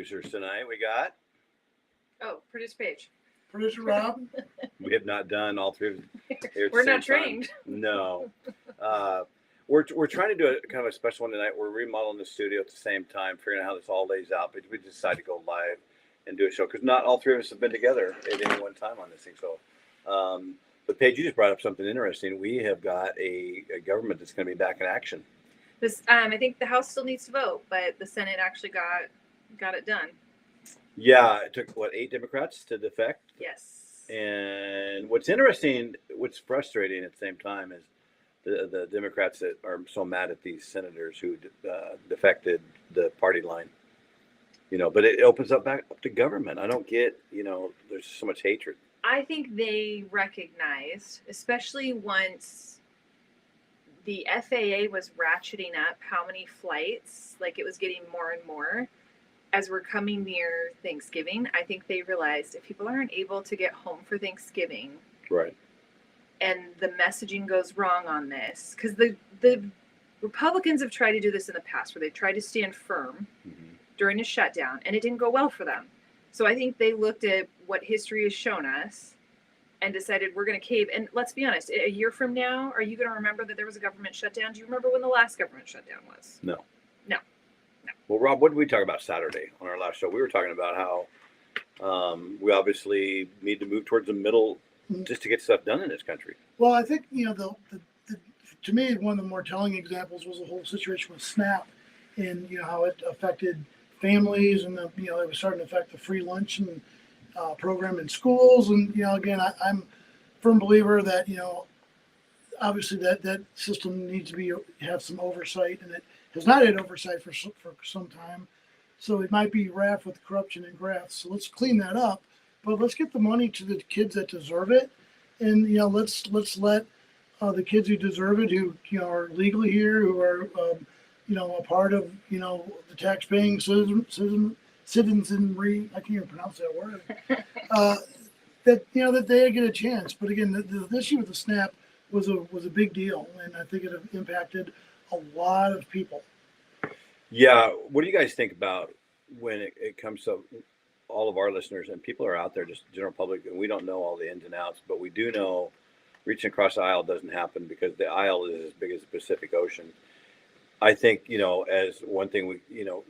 producers tonight. We got. Oh, producer Paige. Producer Rob. We have not done all three of them. We're not trained. No. We're trying to do a kind of a special one tonight. We're remodeling the studio at the same time, figuring out how this all lays out. But we decided to go live and do a show because not all three of us have been together at any one time on this thing. So, but Paige, you just brought up something interesting. We have got a government that's going to be back in action. This, I think the House still needs to vote, but the Senate actually got it done. Yeah, it took 8 Democrats to defect. Yes. And what's interesting, what's frustrating at the same time is the Democrats that are so mad at these senators who defected the party line. But it opens up back up to government. I don't get, there's so much hatred. I think they recognized, especially once the FAA was ratcheting up how many flights, like it was getting more and more as we're coming near Thanksgiving. I think they realized if people aren't able to get home for Thanksgiving, right, and the messaging goes wrong on this, because the Republicans have tried to do this in the past where they tried to stand firm during a shutdown, and it didn't go well for them. So I think they looked at what history has shown us and decided we're going to cave. And let's be honest, a year from now, are you going to remember that there was a government shutdown? Do you remember when the last government shutdown was? No. No. Well, Rob, what did we talk about Saturday on our last show? We were talking about how we obviously need to move towards the middle just to get stuff done in this country. Well, I think, to me, one of the more telling examples was the whole situation with SNAP and, how it affected families and, it was starting to affect the free lunch and program in schools. And, again, I'm a firm believer that, obviously that system needs to have some oversight, and it has not had oversight for some time. So it might be rife with corruption and graft. So let's clean that up, but let's get the money to the kids that deserve it. And, let's let the kids who deserve it, who, are legally here, who are, a part of, the tax-paying citizenry, I can't even pronounce that word, that they get a chance. But again, the issue with the SNAP was a big deal, and I think it impacted a lot of people. Yeah. What do you guys think about when it comes to all of our listeners, and people are out there, just general public, and we don't know all the ins and outs, but we do know reaching across the aisle doesn't happen because the aisle is as big as the Pacific Ocean. I think, as one thing we,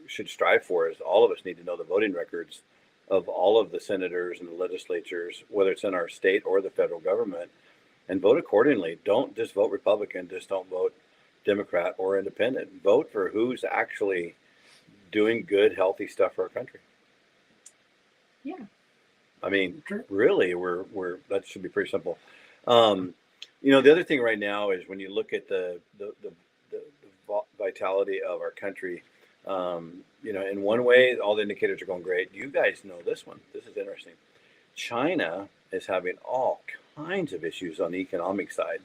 should strive for is all of us need to know the voting records of all of the senators and the legislatures, whether it's in our state or the federal government, and vote accordingly. Don't just vote Republican, just don't vote Democrat or independent. Vote for who's actually doing good, healthy stuff for our country. Yeah. I mean, really, we're that should be pretty simple. The other thing right now is when you look at the vitality of our country, in one way, all the indicators are going great. You guys know this one. This is interesting. China is having all kinds of issues on the economic side,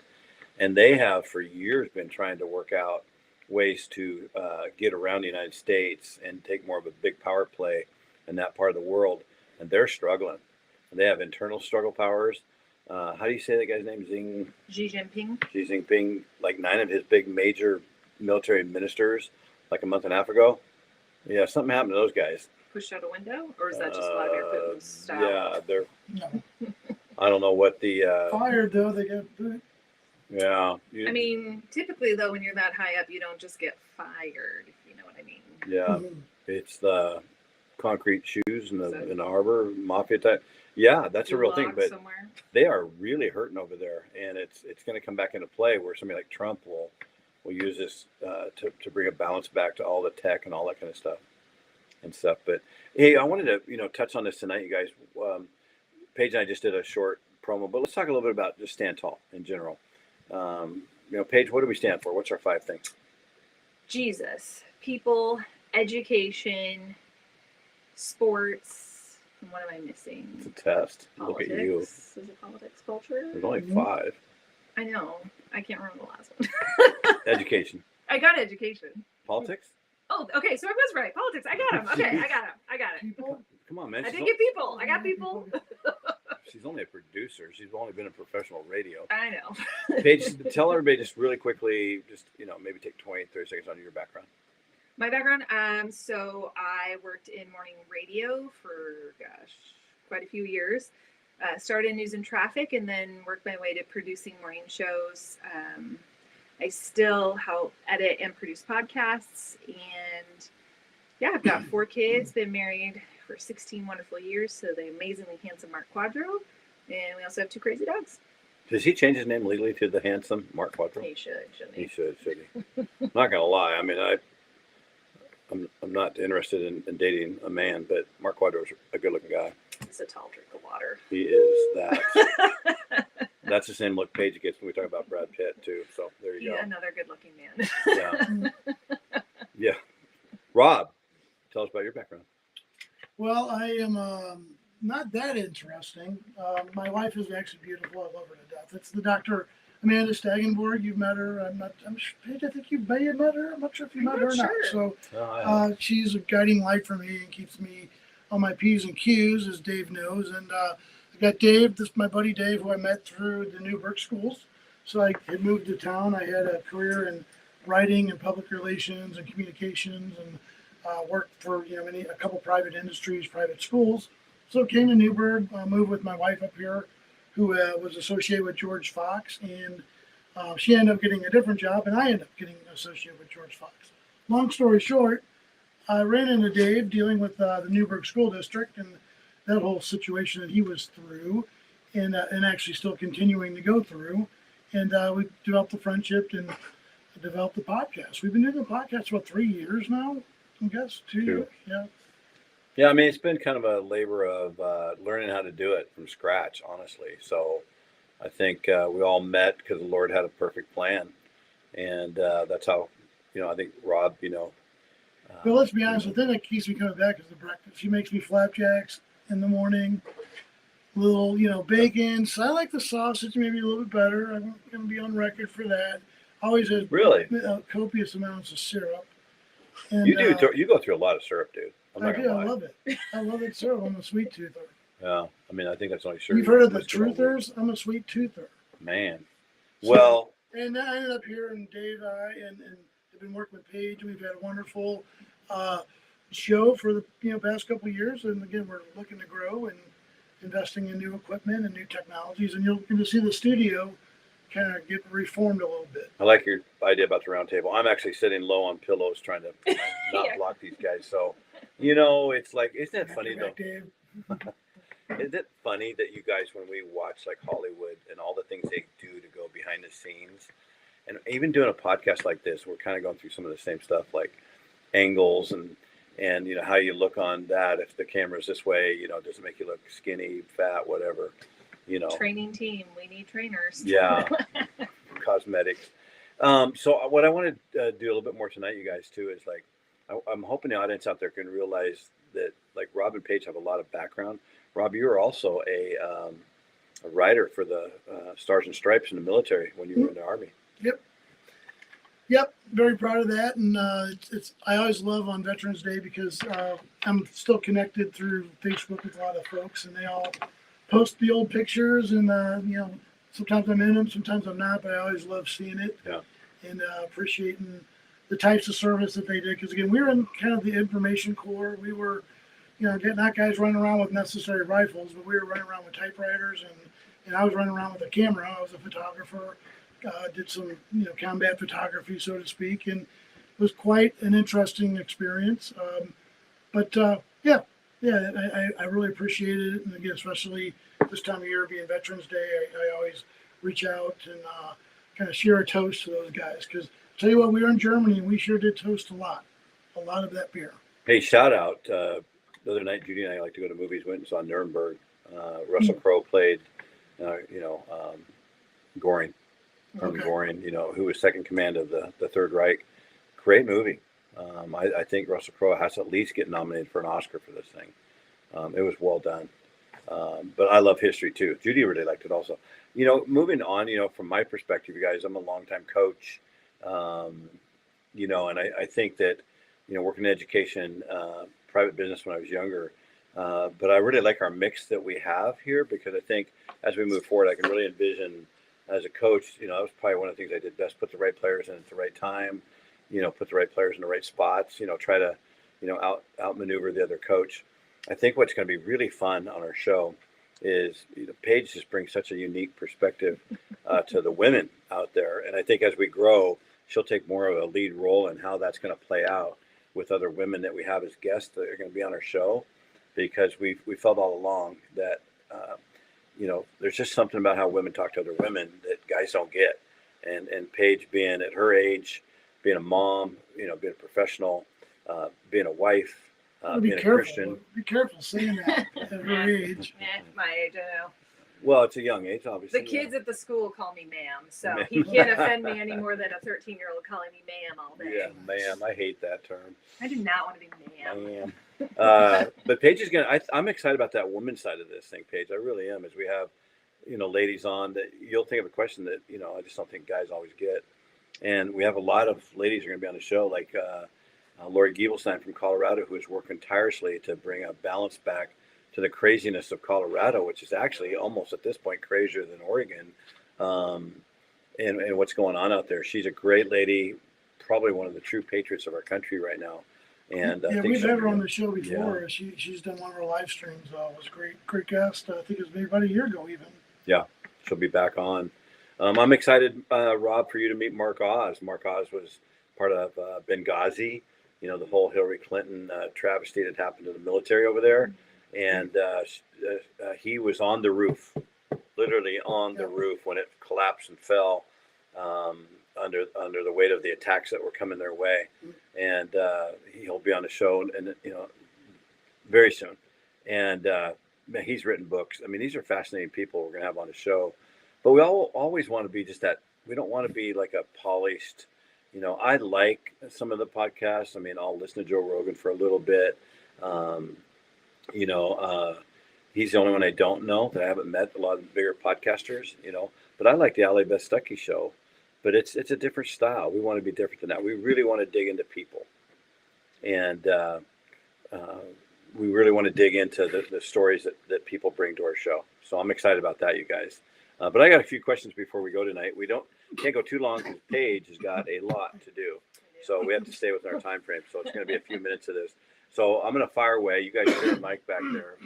and they have for years been trying to work out ways to get around the United States and take more of a big power play in that part of the world, and they're struggling. They have internal struggle powers. How do you say that guy's name? Xi Jinping. Xi Jinping, like 9 of his big major military ministers, like a month and a half ago. Yeah, something happened to those guys. Pushed out a window, or is that just Vladimir Putin's style? Yeah, they're. No. I don't know what the. Fired though, they got. Yeah. I mean, typically though, when you're that high up, you don't just get fired. If you know what I mean. Yeah, it's the concrete shoes in the harbor mafia type. Yeah, that's a real thing, but somewhere. They are really hurting over there, and it's going to come back into play where somebody like Trump will use this to bring a balance back to all the tech and all that kind of stuff. But hey, I wanted to touch on this tonight, you guys. Paige and I just did a short promo, but let's talk a little bit about just Stand Tall in general. Paige, what do we stand for? What's our 5 things? Jesus, people, education, sports. And what am I missing? It's a test. Politics. Look at you. Is it politics, culture? There's only 5. I know. I can't remember the last one. Education. I got education. Politics? Oh, okay. So I was right. Politics. I got him. Okay, I got it. People? Come on, man. I did get people. I got people. She's only a producer. She's only been in professional radio. I know. Paige, tell everybody just really quickly, just maybe take 20, 30 seconds on your background. My background, so I worked in morning radio for, quite a few years. Started in news and traffic and then worked my way to producing morning shows. I still help edit and produce podcasts. And yeah, I've got 4 kids, been married for 16 wonderful years. So the amazingly handsome Mark Quadro. And we also have 2 crazy dogs. Does he change his name legally to the handsome Mark Quattro? He should, shouldn't he? He should he? I'm not gonna lie. I mean, I'm not interested in dating a man, but Mark Quadro is a good-looking guy. It's a tall drink of water. He is that. That's the same look Paige gets when we talk about Brad Pitt too. So there you go. Another good-looking man. Yeah. Yeah. Rob, tell us about your background. Well, I am not that interesting. My wife is actually beautiful. I love her to death. It's the Dr. Amanda Stagenborg. You've met her. Paige, I think you may have met her. I'm not sure if you met her or not. So she's a guiding light for me and keeps me on my P's and Q's, as Dave knows. And I got Dave, this is my buddy Dave, who I met through the Newburgh schools. So I had moved to town. I had a career in writing and public relations and communications, and worked for a couple private industries, private schools. So came to Newburgh, moved with my wife up here, who was associated with George Fox, and she ended up getting a different job, and I ended up getting associated with George Fox. Long story short, I ran into Dave dealing with the Newburgh School District and that whole situation that he was through, and actually still continuing to go through. And we developed the friendship and developed the podcast. We've been doing the podcast for about 3 years now, I guess, 2 years. Yeah. Yeah, I mean, it's been kind of a labor of learning how to do it from scratch, honestly. So I think we all met because the Lord had a perfect plan. And that's how, I think Rob, But let's be honest, the thing that keeps me coming back is the breakfast. She makes me flapjacks in the morning, little, bacon. So I like the sausage maybe a little bit better. I'm going to be on record for that. Always has really copious amounts of syrup. And, you do. You go through a lot of syrup, dude. I do. I love it. I love it syrup. I'm a sweet toother. Yeah. I mean, I think that's only syrup. You've heard of the truthers? I'm a sweet toother. Man. Well. And I ended up here, and Dave and I, and have been working with Paige. We've had a wonderful show for the past couple of years. And again, we're looking to grow and investing in new equipment and new technologies. And you're going to see the studio kind of get reformed a little bit. I like your idea about the round table. I'm actually sitting low on pillows trying to not block these guys. So, it's like, isn't it funny though? Isn't it funny that you guys, when we watch like Hollywood and all the things they do to go behind the scenes, and even doing a podcast like this, we're kind of going through some of the same stuff, like angles and how you look on that. If the camera's this way, does it make you look skinny, fat, whatever? Training team, we need trainers. Yeah. Cosmetics. So what I want to do a little bit more tonight, you guys, too, is like, I'm hoping the audience out there can realize that like Rob and Paige have a lot of background. Rob, you were also a writer for the Stars and Stripes in the military when you were in the Army. Yep. Very proud of that. And I always love on Veterans Day because I'm still connected through Facebook with a lot of folks, and they all post the old pictures, and sometimes I'm in them, sometimes I'm not, but I always love seeing it. Yeah. And appreciating the types of service that they did. Because again, we were in kind of the information corps. We were, not guys running around with necessary rifles, but we were running around with typewriters, and I was running around with a camera. I was a photographer, did some, combat photography, so to speak, and it was quite an interesting experience. I really appreciated it. And again, especially this time of year being Veterans Day, I always reach out and kind of share a toast to those guys. Because tell you what, we were in Germany and we sure did toast a lot of that beer. Hey, shout out. The other night, Judy and I like to go to movies, went and saw Nuremberg. Russell Crowe played, Goring. Herman Goring, who was second command of the Third Reich. Great movie. I think Russell Crowe has to at least get nominated for an Oscar for this thing. It was well done. But I love history too. Judy really liked it also. Moving on, from my perspective, you guys, I'm a longtime coach, and I think that, working in education, private business when I was younger, but I really like our mix that we have here, because I think as we move forward, I can really envision as a coach, that was probably one of the things I did best, put the right players in at the right time. put the right players in the right spots, try to, outmaneuver the other coach. I think what's going to be really fun on our show is Paige just brings such a unique perspective to the women out there. And I think as we grow, she'll take more of a lead role in how that's going to play out with other women that we have as guests that are going to be on our show, because we felt all along that, there's just something about how women talk to other women that guys don't get. And Paige, being at her age, being a mom, being a professional, being a wife, Be being a careful. Christian. Be careful saying that at her age. My age, I know. Well, it's a young age, obviously. The kids at the school call me ma'am, so Ma'am. he can't offend me any more than a 13-year-old calling me ma'am all day. Yeah, ma'am. I hate that term. I do not want to be ma'am. Ma'am. But Paige is I'm excited about that woman side of this thing, Paige. I really am. As we have, ladies on that, you'll think of a question that, I just don't think guys always get. And we have a lot of ladies who are going to be on the show, like Lori Giebelstein from Colorado, who is working tirelessly to bring a balance back to the craziness of Colorado, which is actually almost at this point crazier than Oregon, and what's going on out there. She's a great lady, probably one of the true patriots of our country right now. And I think we've had her on somebody- the show before. Yeah. She's done one of our live streams. It was a great guest. I think it was maybe about a year ago even. Yeah, she'll be back on. I'm excited, Rob, for you to meet Mark Oz. Mark Oz was part of Benghazi, the whole Hillary Clinton travesty that happened to the military over there. And he was on the roof, literally on the roof when it collapsed and fell under the weight of the attacks that were coming their way. And he'll be on the show, and very soon. And man, he's written books. I mean, these are fascinating people we're going to have on the show. But we always want to be just that. We don't want to be like a polished. I like some of the podcasts. I mean, I'll listen to Joe Rogan for a little bit. He's the only one I don't know that I haven't met. A lot of bigger podcasters, but I like the Ali Bestucky show, but it's a different style. We want to be different than that. We really want to dig into people, and we really want to dig into the stories that people bring to our show. So I'm excited about that, you guys. But I got a few questions before we go tonight. We can't go too long because Paige has got a lot to do. So we have to stay within our time frame. So it's going to be a few minutes of this. So I'm going to fire away. You guys hear the mic back there.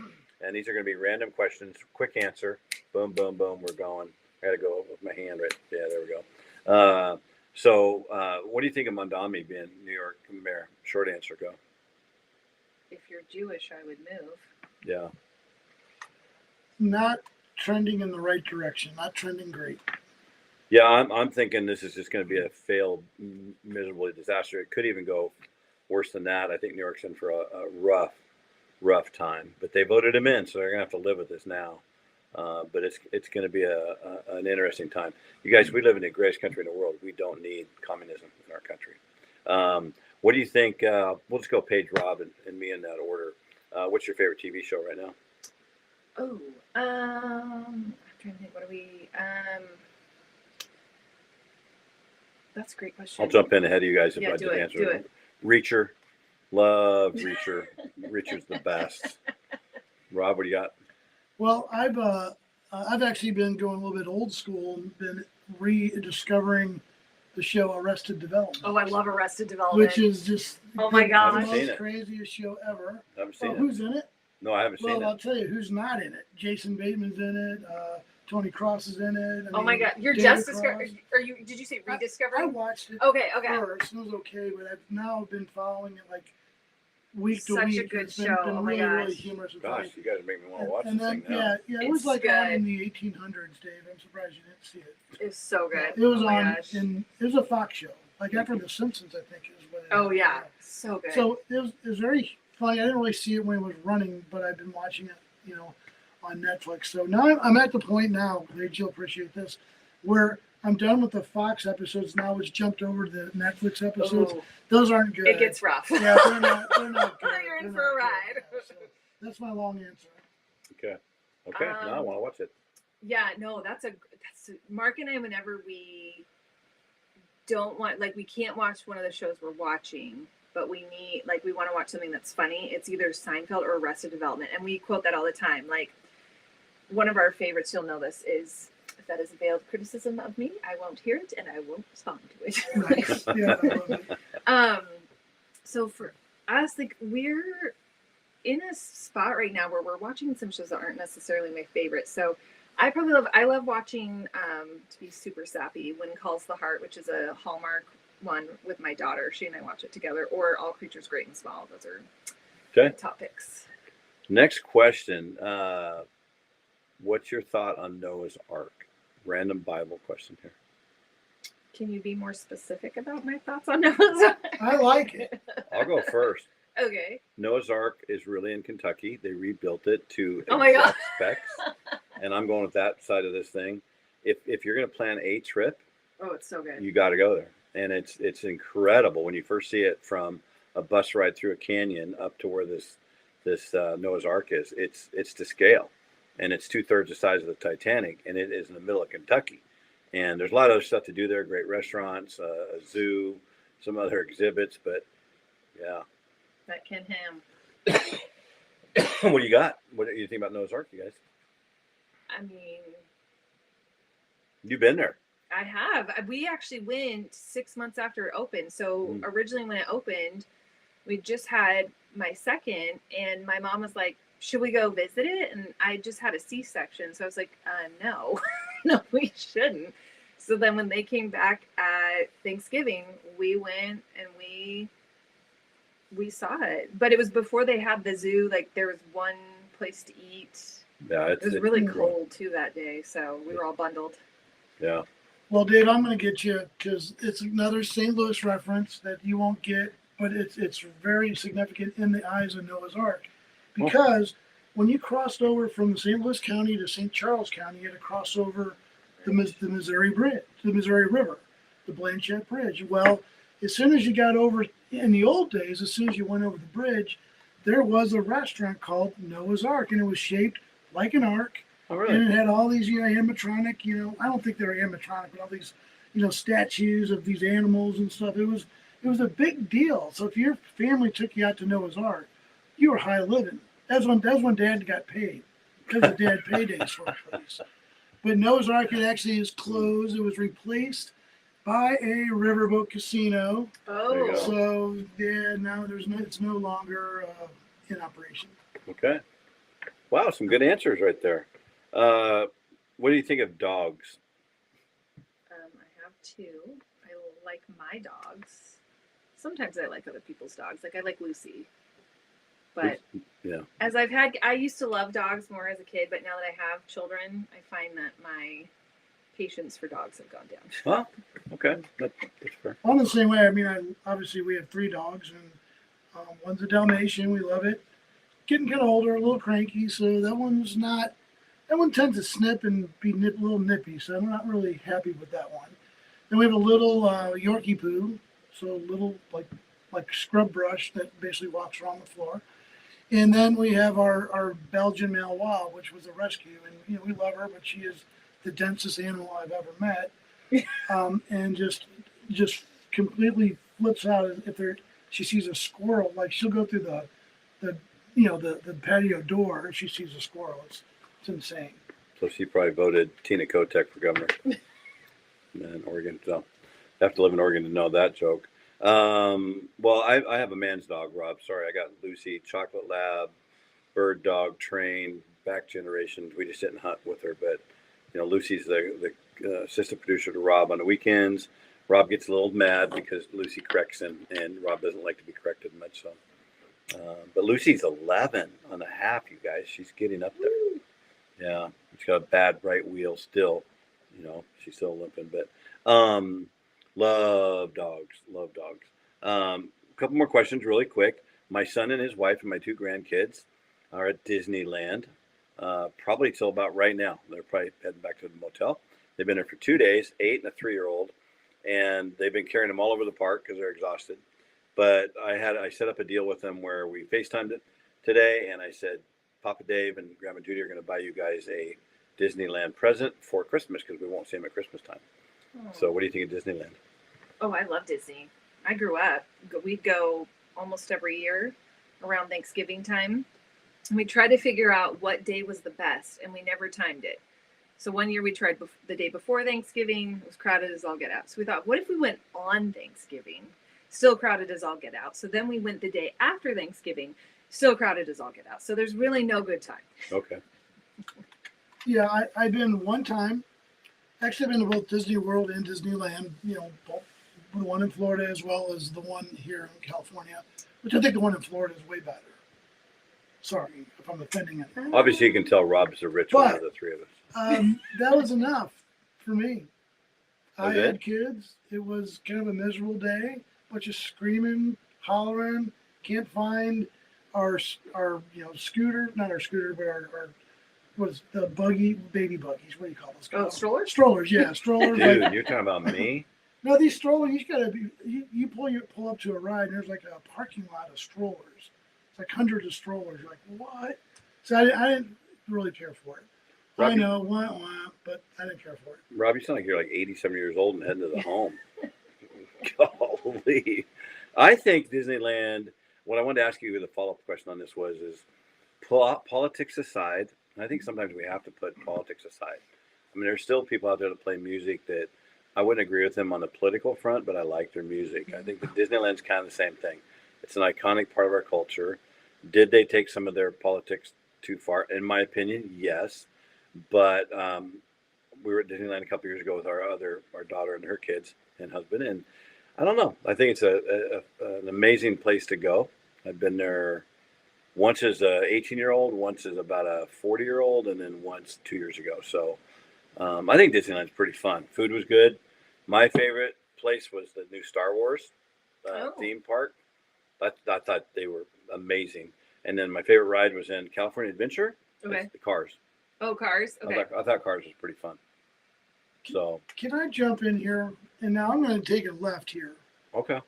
And these are going to be random questions. Quick answer. Boom, boom, boom. We're going. I got to go with my hand right. Yeah, there we go. So what do you think of Mondami being New York mayor? Short answer, go. If you're Jewish, I would move. Yeah. Not trending in the right direction. Not trending great. Yeah, I'm thinking this is just going to be a failed, miserable disaster. It could even go worse than that. I think New York's in for a rough time. But they voted him in, so they're going to have to live with this now. But it's going to be an interesting time. You guys, we live in the greatest country in the world. We don't need communism in our country. What do you think? We'll just go Paige, Rob, and me in that order. What's your favorite TV show right now? Oh, I'm trying to think. What are we? That's a great question. I'll jump in ahead of you guys if Yeah, I do didn't it, answer do it. it. Reacher. Love Reacher. Reacher's the best. Rob, what do you got? Well, I've actually been going a little bit old school and been rediscovering the show Arrested Development. Oh, I love Arrested Development. Which is just Oh my the gosh. Seen most it. craziest show ever. I haven't seen Well, it. who's in it? No, I haven't seen Well, I'll it. tell you who's not in it. Jason Bateman's in it. Tony Cross is in it. Oh my God, you're David just discovering. Are you? Did you say I rediscovering? watched it Okay. first. It was okay, but I've now been following it like week to Such a week. good It's been, show. been Oh my really gosh. humorous. And Gosh, funny. you guys are making me want to watch And this then, thing now. it was It's like on good. in the 1800s, Dave. I'm surprised you didn't see it. It's so good. It was oh my on, gosh. and it was a Fox show, like after The Simpsons, I think is what. Oh yeah, so good. So it was very funny. I didn't really see it when it was running, but I've been watching it, on Netflix. So now I'm at the point now, Rach, you'll appreciate this, where I'm done with the Fox episodes. Now it's jumped over to the Netflix episodes. Ooh, Those aren't good. it gets rough. Yeah, they're not good. You're in They're for a not ride. good. Yeah, so that's my long answer. Okay. Now I want to watch it. Yeah, no, that's Mark and I. Whenever we don't want, like, we can't watch one of the shows we're watching, but we want to watch something that's funny. It's either Seinfeld or Arrested Development, and we quote that all the time. Like, one of our favorites, you'll know this, is If that is a veiled criticism of me, I won't hear it and I won't respond to it. Nice. Yeah, I love it. So for us, like we're in a spot right now where we're watching some shows that aren't necessarily my favorite. So I love watching, to be super sappy, When Calls the Heart, which is a Hallmark one with my daughter. She and I watch it together, or All Creatures Great and Small. Those are Okay. top picks. Next question. What's your thought on Noah's Ark? Random Bible question here. Can you be more specific about my thoughts on Noah's Ark? I like it. I'll go first. Okay. Noah's Ark is really in Kentucky. They rebuilt it to Oh my God. specs, and I'm going with that side of this thing. If you're going to plan a trip, Oh, it's so good. you got to go there, and it's incredible when you first see it from a bus ride through a canyon up to where this Noah's Ark is. It's to scale, and it's 2/3 the size of the Titanic, and it is in the middle of Kentucky. And there's a lot of other stuff to do there. Great restaurants, a zoo, some other exhibits, but yeah. That Ken Ham. What do you got? What do you think about Noah's Ark, you guys? I mean, You've been there. I have. We actually went 6 months after it opened. So originally when it opened, we just had my second, and my mom was like, should we go visit it? And I just had a C-section. So I was like, no, no, we shouldn't. So then when they came back at Thanksgiving, we went and we saw it. But it was before they had the zoo. Like there was one place to eat. Yeah, It was really cold too that day. So we were all bundled. Yeah. Well, Dave, I'm going to get you because it's another St. Louis reference that you won't get, but it's very significant in the eyes of Noah's Ark. Because when you crossed over from St. Louis County to St. Charles County, you had to cross over the Missouri Bridge, the Missouri River, the Blanchette Bridge. Well, as soon as you got over, in the old days, as soon as you went over the bridge, there was a restaurant called Noah's Ark, and it was shaped like an ark. Oh, really? And it had all these, animatronic, I don't think they were animatronic, but all these, statues of these animals and stuff. It was a big deal. So if your family took you out to Noah's Ark, you were high living. That's when Dad got paid. Because of Dad paydays for a place. But Noah's Ark, it actually is closed. It was replaced by a riverboat casino. Oh. So yeah, now it's no longer in operation. Okay. Wow, some good answers right there. What do you think of dogs? I have two. I like my dogs. Sometimes I like other people's dogs. Like I like Lucy. But yeah, as I used to love dogs more as a kid, but now that I have children, I find that my patience for dogs have gone down. Well, okay, that's fair. I'm the same way. I mean, obviously we have 3 dogs, and one's a Dalmatian. We love it. Getting kind of older, a little cranky, so that one tends to snip and be a little nippy, so I'm not really happy with that one. Then we have a little Yorkie poo, so a little like scrub brush that basically walks around the floor. And then we have our Belgian Malinois, which was a rescue, and we love her, but she is the densest animal I've ever met, and just completely flips out if she sees a squirrel. Like she'll go through the patio door if she sees a squirrel. It's insane. So she probably voted Tina Kotek for governor in Oregon. So I have to live in Oregon to know that joke. Well, I have a man's dog, Rob. Sorry, I got Lucy, chocolate lab, bird dog, trained, back generations. We just didn't hunt with her, but Lucy's the assistant producer to Rob on the weekends. Rob gets a little mad because Lucy corrects him, and Rob doesn't like to be corrected much. So, but Lucy's 11 and a half, you guys. She's getting up there. Yeah, she's got a bad right wheel still. She's still limping, but love dogs. A couple more questions really quick. My son and his wife and my 2 grandkids are at Disneyland, probably till about right now. They're probably heading back to the motel. They've been there for 2 days, 8 and a 3-year-old, and they've been carrying them all over the park because they're exhausted. But I set up a deal with them where we FaceTimed it today, and I said, Papa Dave and Grandma Judy are going to buy you guys a Disneyland present for Christmas because we won't see them at Christmas time. Oh. So what do you think of Disneyland? Oh, I love Disney. I grew up. We'd go almost every year around Thanksgiving time. And we tried to figure out what day was the best, and we never timed it. So one year we tried the day before Thanksgiving. It was crowded as all get out. So we thought, what if we went on Thanksgiving? Still crowded as all get out. So then we went the day after Thanksgiving. Still crowded as all get out. So there's really no good time. Okay. Yeah, I've been one time. Actually, I've been to both Disney World and Disneyland. Both, the one in Florida as well as the one here in California, which I think the one in Florida is way better. Sorry if I'm offending anyone. Obviously, you can tell Rob's the rich one of the three of us. That was enough for me. Was I it? had kids. It was kind of a miserable day. Bunch of screaming, hollering. Can't find our scooter, not our scooter, but our was the baby buggies. What do you call those? Oh, strollers? Strollers, yeah, strollers. Dude, you're talking about me? No, these strollers, you pull up to a ride, and there's like a parking lot of strollers. It's like hundreds of strollers. You're like, what? So I didn't really care for it. Robbie, I know, wah, but I didn't care for it. Rob, you sound like you're like 87 years old and heading to the home. Golly. I think Disneyland, what I wanted to ask you the follow-up question on this was, is politics aside, and I think sometimes we have to put politics aside. I mean, there's still people out there that play music that I wouldn't agree with them on the political front, but I like their music. I think that Disneyland's kind of the same thing. It's an iconic part of our culture. Did they take some of their politics too far? In my opinion, yes. But we were at Disneyland a couple years ago with our daughter and her kids and husband, and I don't know. I think it's an amazing place to go. I've been there once as a 18-year-old, once as about a 40-year-old, and then once 2 years ago. So I think Disneyland's pretty fun. Food was good. My favorite place was the new Star Wars theme park. I thought they were amazing. And then my favorite ride was in California Adventure. Okay. The Cars. Oh, Cars. Okay. I thought Cars was pretty fun. So Can I jump in here? And now I'm going to take a left here. okay.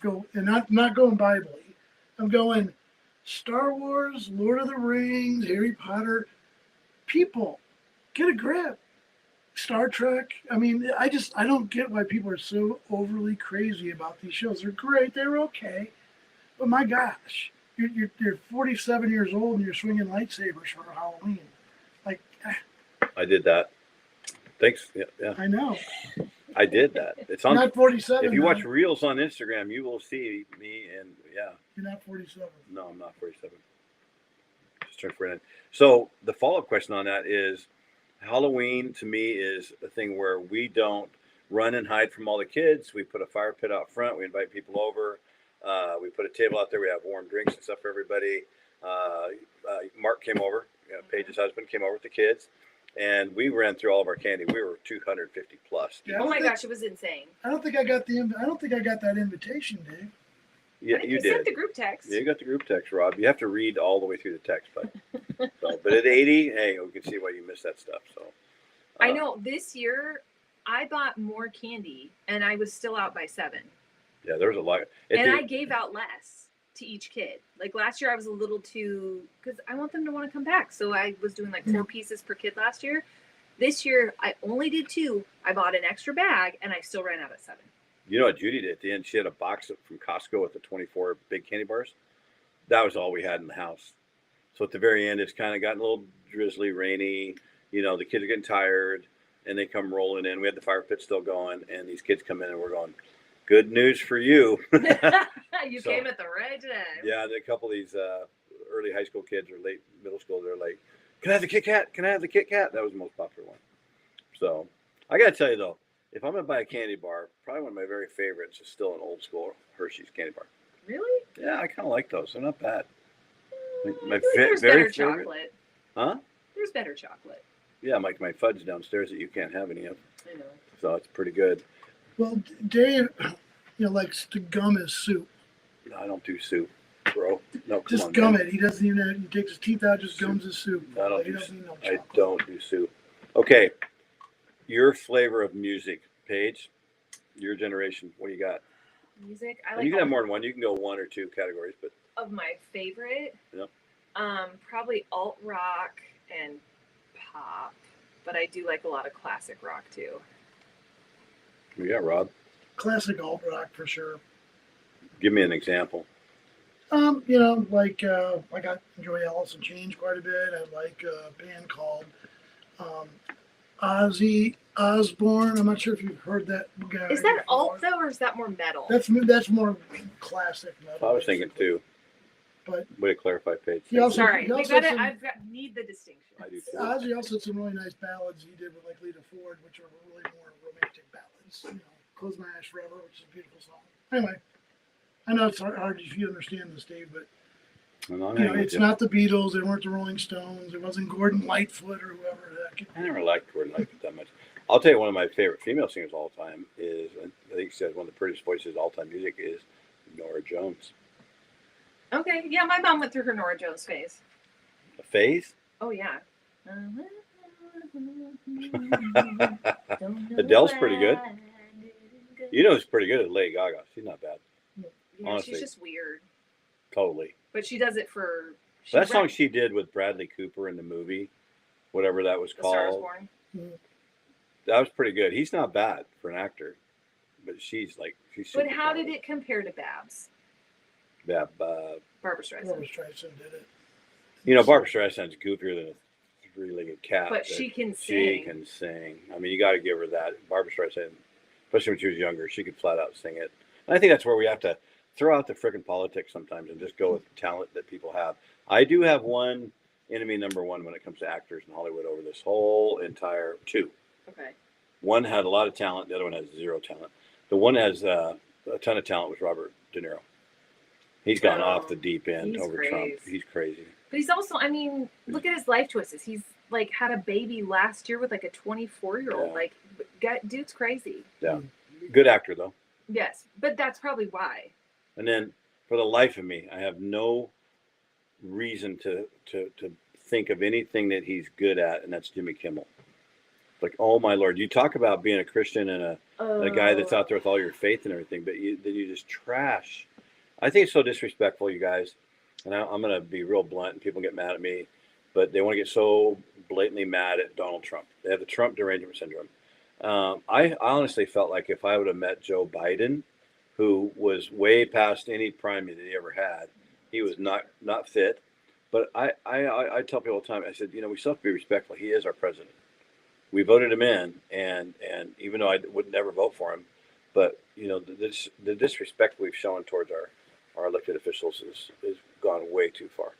Go and not going Bible. I'm going Star Wars, Lord of the Rings, Harry Potter. People, get a grip. Star Trek. I mean, I don't get why people are so overly crazy about these shows. They're great. They're okay. But my gosh, you're 47 years old and you're swinging lightsabers for Halloween. Like, I did that. Thanks. Yeah. I know. I did that. It's on. Not 47. If you man. watch Reels on Instagram, you will see me. And yeah, You're not 47. no, I'm not 47. Just turned 49. So the follow-up question on that is, Halloween to me is a thing where we don't run and hide from all the kids. We put a fire pit out front. We invite people over. We put a table out there. We have warm drinks and stuff for everybody. Mark came over. Paige's husband came over with the kids. And we ran through all of our candy. We were 250 plus. Yeah, Oh my gosh, it was insane. I don't think I got that invitation, Dave. Yeah, you did. Sent the group text. Yeah, you got the group text, Rob. You have to read all the way through the text, but at 80, hey, we can see why you missed that stuff. So I know this year I bought more candy and I was still out by 7. Yeah, there was a lot. I gave out less to each kid. Like last year I was a little too, because I want them to want to come back. So I was doing like 4 pieces per kid last year. This year I only did 2. I bought an extra bag and I still ran out at 7. You know what Judy did at the end? She had a box from Costco with the 24 big candy bars. That was all we had in the house. So at the very end, it's kind of gotten a little drizzly, rainy. You know, the kids are getting tired and they come rolling in. We had the fire pit still going and these kids come in and we're going, good news for you. You So, came at the right time. Yeah, a couple of these early high school kids or late middle school, they're like, can I have the Kit Kat? Can I have the Kit Kat? That was the most popular one. So I got to tell you, though, if I'm going to buy a candy bar, probably one of my very favorites is still an old school Hershey's candy bar. Really? Yeah, I kind of like those. They're not bad. My There's very better favorite. chocolate. Huh? There's better chocolate. Yeah, my fudge downstairs that you can't have any of. I know. So it's pretty good. Well, Dave, likes to gum his soup. No, I don't do soup, bro. No, come Just on. gum man. it. He doesn't even. He takes his teeth out, just Soup. gums his soup. I don't He do. doesn't need no I chocolate. don't do soup. Okay, your flavor of music, Paige. Your generation. What do you got? Music. I And like you can all have more than one. You can go 1 or 2 categories, but of my favorite. Yep. Probably alt rock and pop, but I do like a lot of classic rock too. we got Rob. Classic alt rock for sure. Give me an example. Like I enjoy Alice in Chains quite a bit. I like a band called Ozzy Osbourne. I'm not sure if you've heard that guy. Is that before. alt though, or is that more metal? That's more classic metal. I was thinking too. But way to clarify, Paige. He also- Sorry, he we also got some- it. Need the distinction. I do too. Ozzy also had some really nice ballads he did with like Lita Ford, which are really more romantic ballads. You know, "Close My Eyes Forever," which is a beautiful song. Anyway, I know it's hard if you understand this, Dave, but it's not the Beatles. They weren't the Rolling Stones. It wasn't Gordon Lightfoot or whoever the heck. I never liked Gordon Lightfoot that much. I'll tell you, one of my favorite female singers of all time is, I think she says one of the prettiest voices of all time music is Nora Jones. Okay, yeah, my mom went through her Nora Jones phase. A phase? Oh yeah. Adele's pretty good. You know who's pretty good at Lady Gaga. She's not bad. Yeah, honestly. she's just weird, Totally. but she does it for. That song she did with Bradley Cooper in the movie, whatever that was The Star Is called, Born. that was pretty good. He's not bad for an actor, but she's super But how did talented. it compare to Babs? Yeah, Barbara Streisand. Barbra Streisand did it. Barbara Streisand's goofier than a three-legged cat. But she can She sing. can sing. I mean, you got to give her that. Barbara Streisand, especially when she was younger, she could flat out sing it. And I think that's where we have to throw out the frickin' politics sometimes and just go with talent that people have. I do have one enemy number one when it comes to actors in Hollywood over this whole entire two. Okay. One had a lot of talent. The other one has zero talent. The one that has a ton of talent was Robert De Niro. He's gone off the deep end he's over crazy. Trump. He's crazy. But he's also, I mean, look at his life choices. He's like had a baby last year with like a 24-year-old. Yeah. Like, dude's crazy. Yeah. Good actor, though. Yes, but that's probably why. And then for the life of me, I have no reason to think of anything that he's good at, and that's Jimmy Kimmel. Like, oh my Lord, you talk about being a Christian and a guy that's out there with all your faith and everything, but then you just trash. I think it's so disrespectful, you guys. And I'm going to be real blunt, and people get mad at me, but they want to get so blatantly mad at Donald Trump. They have the Trump derangement syndrome. I honestly felt like if I would have met Joe Biden, who was way past any prime that he ever had, he was not fit. But I tell people all the time, I said, we still have to be respectful. He is our president. We voted him in, and even though I would never vote for him, but the disrespect we've shown towards our elected officials is gone way too far.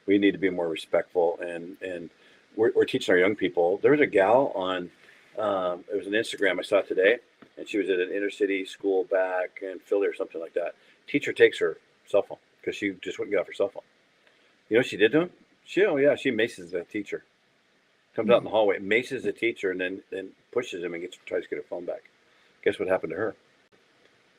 We need to be more respectful, and we're teaching our young people. There was a gal on, it was an Instagram I saw today, and she was at an inner city school back in Philly or something like that. Teacher takes her cell phone because she just wouldn't get off her cell phone. You know what she did to him? She maces the teacher. Comes out in the hallway, maces the teacher, and then pushes him and tries to get her phone back. Guess what happened to her?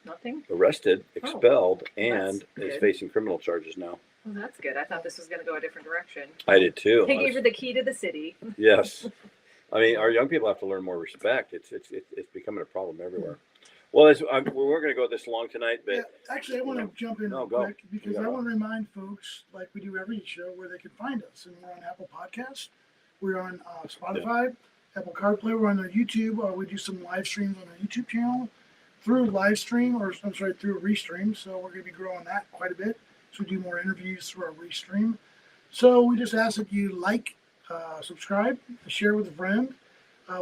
Nothing. Arrested, expelled, and that's is good. facing criminal charges now. Well, that's good. I thought this was going to go a different direction. I did too. They gave her the key to the city. Yes. I mean, our young people have to learn more respect. It's becoming a problem everywhere. Well, we're going to go this long tonight, but Yeah, actually, I want to jump in No, real go. quick because I want to remind folks, like we do every show, where they can find us. And we're on Apple Podcasts, we're on Spotify, Apple CarPlay, we're on our YouTube. We do some live streams on our YouTube channel through through Restream. So we're going to be growing that quite a bit. So we do more interviews through our Restream. So we just ask that you like, subscribe, share with a friend.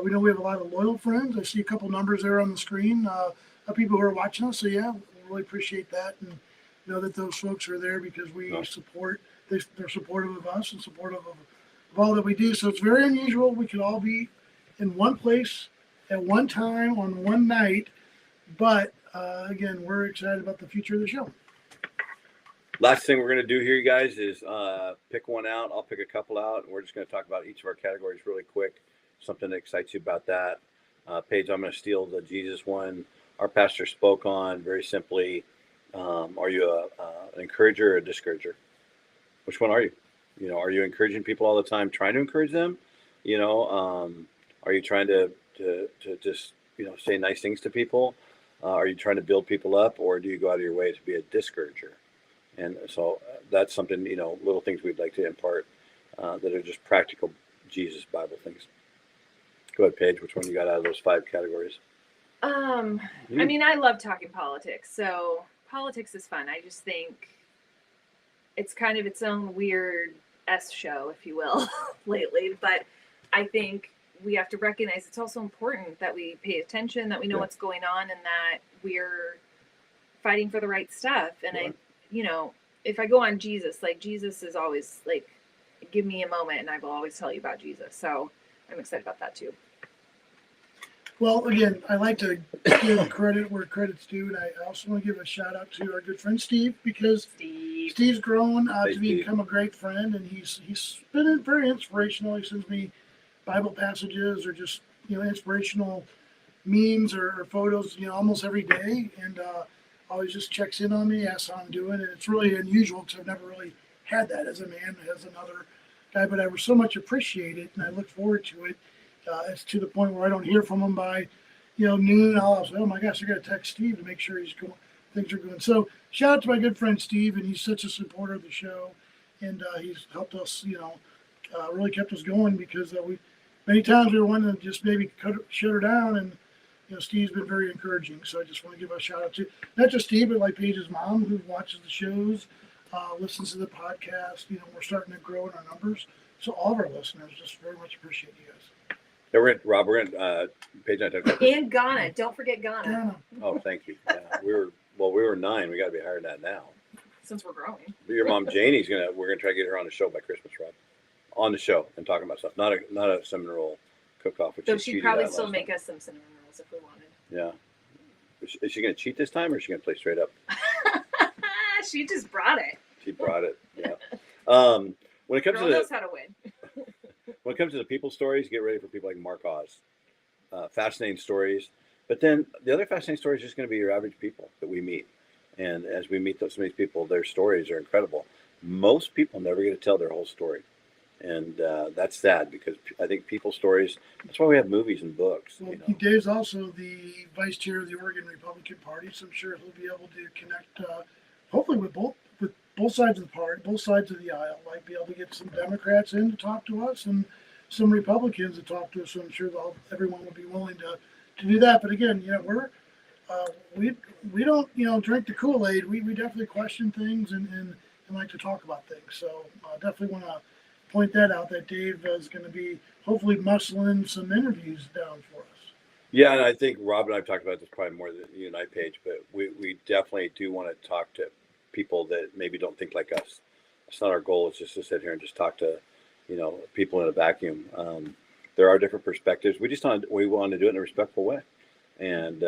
We know we have a lot of loyal friends. I see a couple numbers there on the screen of people who are watching us. So yeah, we really appreciate that, and know that those folks are there because we support. They're supportive of us and supportive of all that we do. So it's very unusual. We could all be in one place at one time on one night, but again, we're excited about the future of the show. last thing we're going to do here, you guys, is pick one out. I'll pick a couple out, and we're just going to talk about each of our categories really quick. Something that excites you about that. Paige, I'm going to steal the Jesus one. Our pastor spoke on very simply. Are you an encourager or a discourager? Which one are you? Are you encouraging people all the time, trying to encourage them? Are you trying to just say nice things to people? Are you trying to build people up, or do you go out of your way to be a discourager? And so that's something, little things we'd like to impart that are just practical Jesus Bible things. Go ahead, Paige. Which one you got out of those 5 categories? I mean, I love talking politics, so politics is fun. I just think it's kind of its own weird show, if you will, lately. But I think we have to recognize it's also important that we pay attention, that we know Yeah. what's going on, and that we're fighting for the right stuff. And Right. if I go on Jesus, like Jesus is always like, give me a moment and I will always tell you about Jesus. So I'm excited about that too. Well, again, I like to give credit where credit's due, and I also want to give a shout out to our good friend Steve, because Steve's grown Hey, to Steve. become a great friend, and he's been very inspirational. He sends me Bible passages or just inspirational memes or photos almost every day, and always just checks in on me, asks how I'm doing, and it's really unusual because I've never really had that as a man, as another guy, but I so much appreciate it, and I look forward to it. It's to the point where I don't hear from him by, noon. I'll say, oh my gosh, I got to text Steve to make sure things are going. So shout out to my good friend Steve, and he's such a supporter of the show, and he's helped us, really kept us going, because many times we were wanting to just maybe shut her down, and Steve's been very encouraging. So I just want to give a shout out to not just Steve, but like Paige's mom, who watches the shows, listens to the podcast. We're starting to grow in our numbers. So all of our listeners, just very much appreciate you guys. Yeah, Rob, we're in Paige and I talked about this. And Ghana. Don't forget Ghana. Yeah. Oh, thank you. Yeah, we were 9. We got to be higher than that now. Since we're growing. Your mom Janie's we're gonna try to get her on the show by Christmas, Rob. On the show and talking about stuff, not a cinnamon roll cook-off. Which So she she'd cheated probably at still last make time. us some cinnamon rolls if we wanted. Yeah. Is she gonna cheat this time, or is she gonna play straight up? She just brought it. She brought it. Yeah. When it comes Girl to knows how to win. when it comes to the people stories, get ready for people like Mark Oz. Fascinating stories, but then the other fascinating story is just going to be your average people that we meet. And as we meet some of these people, their stories are incredible. Most people never get to tell their whole story, and that's sad, because I think people's stories. That's why we have movies and books. Well, Dave's also the vice chair of the Oregon Republican Party, so I'm sure he'll be able to connect, hopefully with both sides of the party, both sides of the aisle. Might be able to get some Democrats in to talk to us and some Republicans to talk to us. So I'm sure everyone will be willing to do that. But again, we don't drink the Kool-Aid. We definitely question things and like to talk about things. So definitely want to point that out, that Dave is going to be hopefully muscling some interviews down for us. Yeah, and I think Rob and I have talked about this probably more than you and I, Paige, but we definitely do want to talk to people that maybe don't think like us. It's not our goal. It's just to sit here and just talk to, people in a vacuum. There are different perspectives. We want to do it in a respectful way. And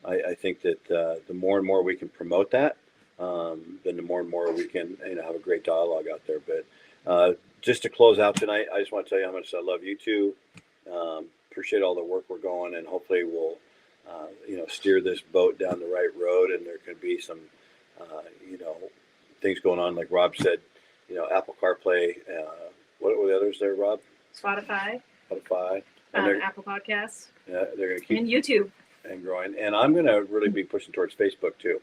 I think that the more and more we can promote that, then the more and more we can have a great dialogue out there. But just to close out tonight, I just want to tell you how much I love you two. Appreciate all the work we're going, and hopefully we'll steer this boat down the right road, and there could be some things going on, like Rob said, Apple CarPlay. What were the others there, Rob? Spotify, and Apple Podcasts, they're going to keep and YouTube. and growing. And I'm going to really be pushing towards Facebook too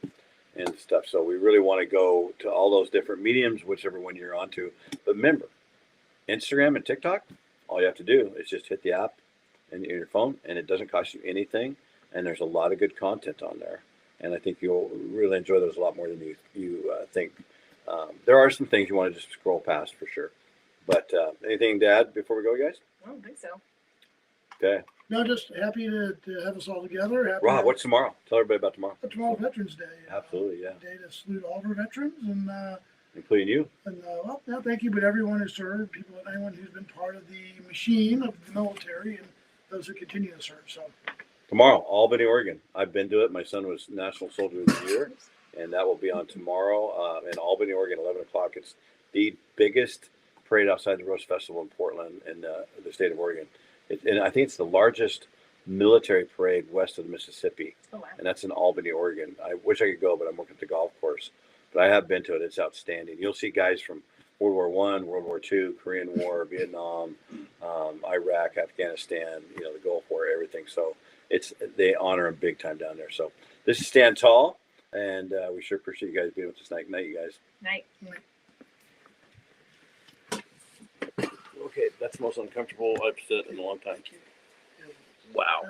and stuff. So we really want to go to all those different mediums, whichever one you're onto. But remember, Instagram and TikTok, all you have to do is just hit the app in your phone, and it doesn't cost you anything. And there's a lot of good content on there. And I think you'll really enjoy those a lot more than you think. There are some things you want to just scroll past for sure. But anything to add before we go, guys? I don't think so. Okay. No, just happy to have us all together. Happy Rob, what's tomorrow? Tell everybody about tomorrow. Tomorrow, Veterans Day. Absolutely, yeah. A day to salute all of our veterans, and Including you. thank you, but everyone who served, anyone who's been part of the machine of the military, and those who continue to serve. So Tomorrow, Albany, Oregon. I've been to it. My son was National Soldier of the Year, and that will be on tomorrow in Albany, Oregon, 11 o'clock. It's the biggest parade outside the Rose Festival in Portland in the state of Oregon. And I think it's the largest military parade west of the Mississippi, Oh, wow. and that's in Albany, Oregon. I wish I could go, but I'm working at the golf course. But I have been to it. It's outstanding. You'll see guys from World War I, World War II, Korean War, Vietnam, Iraq, Afghanistan, the Gulf War, everything. So they honor them big time down there. So this is Stand Tall, and we sure appreciate you guys being with us tonight. Night, you guys. Night. Okay, that's the most uncomfortable I've sat in a long time. Wow.